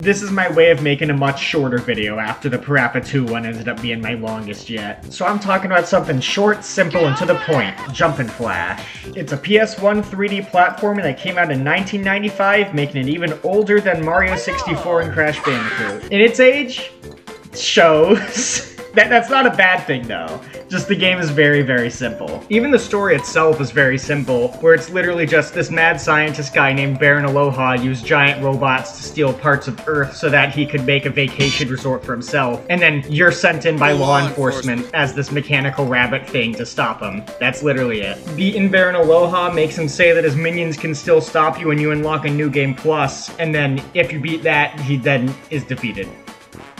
This is my way of making a much shorter video after the Parappa 2 one ended up being my longest yet. So I'm talking about something short, simple, and to the point. Jump and Flash. It's a PS1 3D platformer that came out in 1995, making it even older than Mario 64 and Crash Bandicoot. In its age, shows. That's not a bad thing though. Just the game is very, very simple. Even the story itself is very simple, where it's literally just this mad scientist guy named Baron Aloha used giant robots to steal parts of Earth so that he could make a vacation resort for himself. And then you're sent in by law enforcement as this mechanical rabbit thing to stop him. That's literally it. Beating Baron Aloha makes him say that his minions can still stop you when you unlock a New Game Plus, and then if you beat that, he then is defeated.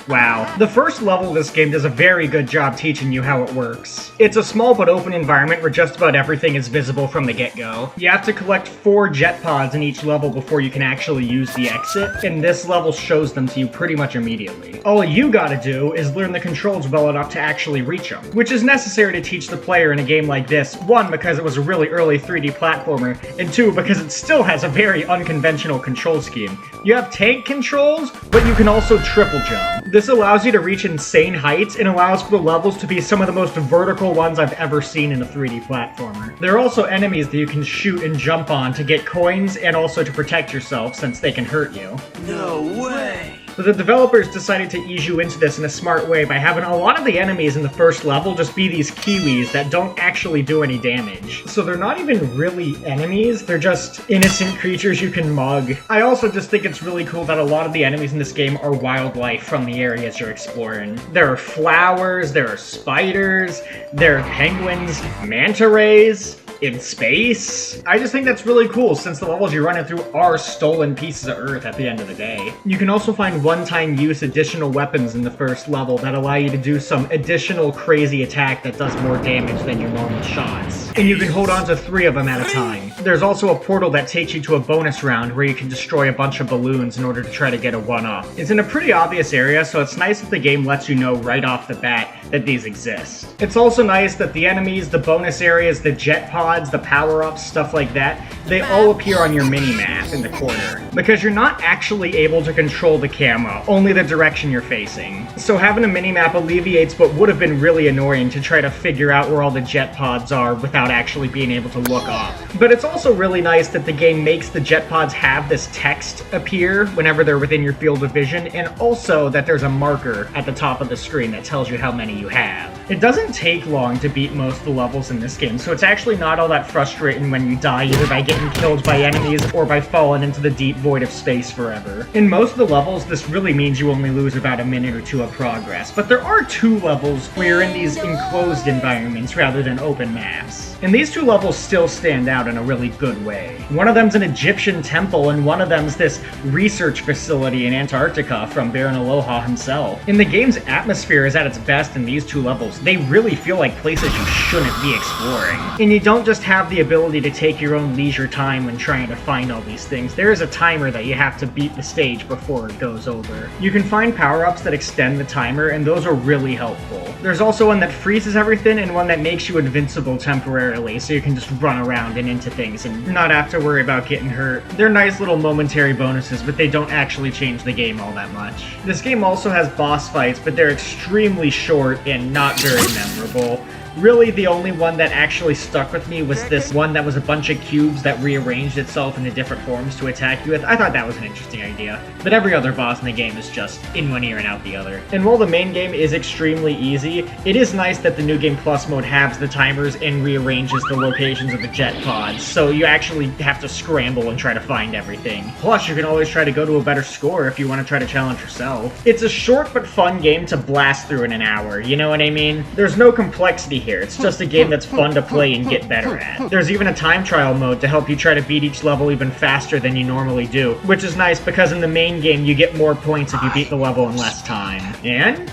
Wow. The first level of this game does a very good job teaching you how it works. It's a small but open environment where just about everything is visible from the get-go. You have to collect 4 jet pods in each level before you can actually use the exit, and this level shows them to you pretty much immediately. All you gotta do is learn the controls well enough to actually reach them, which is necessary to teach the player in a game like this, 1, because it was a really early 3D platformer, and 2, because it still has a very unconventional control scheme. You have tank controls, but you can also triple jump. This allows you to reach insane heights and allows for the levels to be some of the most vertical ones I've ever seen in a 3D platformer. There are also enemies that you can shoot and jump on to get coins and also to protect yourself since they can hurt you. No way! But the developers decided to ease you into this in a smart way by having a lot of the enemies in the first level just be these kiwis that don't actually do any damage. So they're not even really enemies, they're just innocent creatures you can mug. I also just think it's really cool that a lot of the enemies in this game are wildlife from the areas you're exploring. There are flowers, there are spiders, there are penguins, manta rays, in space. I just think that's really cool since the levels you're running through are stolen pieces of Earth at the end of the day. You can also find one-time use additional weapons in the first level that allow you to do some additional crazy attack that does more damage than your normal shots. And you can hold on to 3 of them at a time. There's also a portal that takes you to a bonus round where you can destroy a bunch of balloons in order to try to get a 1-up. It's in a pretty obvious area, so it's nice that the game lets you know right off the bat that these exist. It's also nice that the enemies, the bonus areas, the jet pods, the power-ups, stuff like that, they all appear on your mini-map in the corner. Because you're not actually able to control the camera, only the direction you're facing. So having a mini-map alleviates what would have been really annoying to try to figure out where all the jet pods are without actually being able to look up. But it's also really nice that the game makes the jet pods have this text appear whenever they're within your field of vision, and also that there's a marker at the top of the screen that tells you how many you have. It doesn't take long to beat most of the levels in this game, so it's actually not all that frustrating when you die either by getting killed by enemies or by falling into the deep void of space forever. In most of the levels, this really means you only lose about a minute or 2 of progress, but there are 2 levels where you're in these enclosed environments rather than open maps. And these 2 levels still stand out in a really good way. One of them's an Egyptian temple, and one of them's this research facility in Antarctica from Baron Aloha himself. And the game's atmosphere is at its best in these 2 levels. They really feel like places you shouldn't be exploring. And you don't just have the ability to take your own leisure time when trying to find all these things. There is a timer that you have to beat the stage before it goes over. You can find power-ups that extend the timer, and those are really helpful. There's also one that freezes everything and one that makes you invincible temporarily, so you can just run around and into things and not have to worry about getting hurt. They're nice little momentary bonuses, but they don't actually change the game all that much. This game also has boss fights, but they're extremely short and not very memorable. Really, the only one that actually stuck with me was this one that was a bunch of cubes that rearranged itself into different forms to attack you with. I thought that was an interesting idea. But every other boss in the game is just in one ear and out the other. And while the main game is extremely easy, it is nice that the New Game Plus mode halves the timers and rearranges the locations of the jet pods, so you actually have to scramble and try to find everything. Plus, you can always try to go to a better score if you want to try to challenge yourself. It's a short but fun game to blast through in an hour, you know what I mean? There's no complexity here. It's just a game that's fun to play and get better at. There's even a time trial mode to help you try to beat each level even faster than you normally do, which is nice because in the main game you get more points if you beat the level in less time. And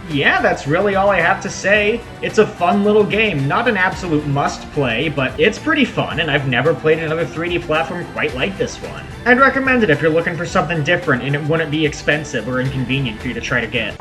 yeah, that's really all I have to say. It's a fun little game, not an absolute must-play, but it's pretty fun, and I've never played another 3D platform quite like this one. I'd recommend it if you're looking for something different and it wouldn't be expensive or inconvenient for you to try to get.